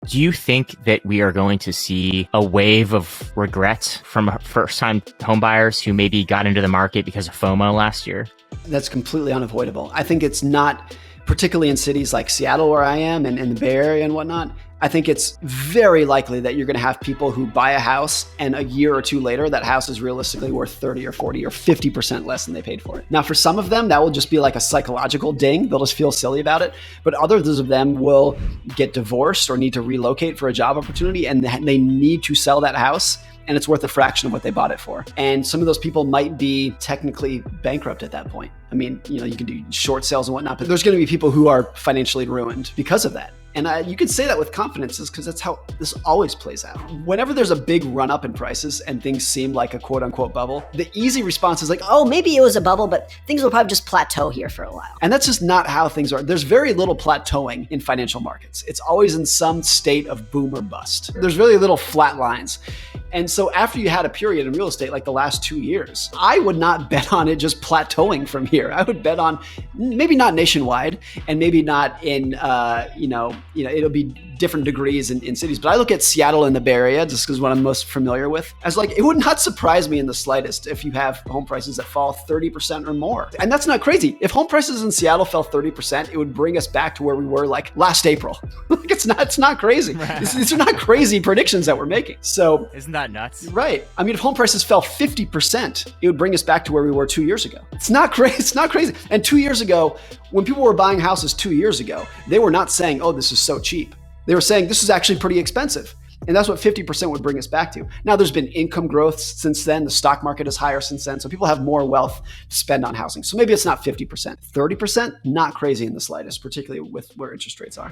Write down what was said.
Do you think that we are going to see a wave of regret from first-time homebuyers who maybe got into the market because of FOMO last year? That's completely unavoidable. I think it's not, particularly in cities like Seattle, where I am, and in the Bay Area and whatnot. I think it's very likely that you're going to have people who buy a house and a year or two later, that house is realistically worth 30 or 40 or 50% less than they paid for it. Now, for some of them, that will just be like a psychological ding. They'll just feel silly about it. But others of them will get divorced or need to relocate for a job opportunity, and they need to sell that house, and it's worth a fraction of what they bought it for. And some of those people might be technically bankrupt at that point. I mean, you can do short sales and whatnot, but there's going to be people who are financially ruined because of that. And you can say that with confidence because that's how this always plays out. Whenever there's a big run up in prices and things seem like a quote unquote bubble, the easy response is like, oh, maybe it was a bubble, but things will probably just plateau here for a while. And that's just not how things are. There's very little plateauing in financial markets. It's always in some state of boom or bust. There's really little flat lines. And so after you had a period in real estate like the last 2 years, I would not bet on it just plateauing from here. I would bet on maybe not nationwide and maybe not in, it'll be different degrees in cities. But I look at Seattle and the Bay Area just because what I'm most familiar with as like, it would not surprise me in the slightest if you have home prices that fall 30% or more. And that's not crazy. If home prices in Seattle fell 30%, it would bring us back to where we were like last April. Like it's not crazy. These are not crazy predictions that we're making. So isn't that nuts? Right. I mean, if home prices fell 50%, it would bring us back to where we were 2 years ago. It's not crazy. It's not crazy. And 2 years ago, when people were buying houses 2 years ago, they were not saying, oh, this is so cheap. They were saying this is actually pretty expensive. And that's what 50% would bring us back to. Now there's been income growth since then. The stock market is higher since then. So people have more wealth to spend on housing. So maybe it's not 50%. 30%, not crazy in the slightest, particularly with where interest rates are.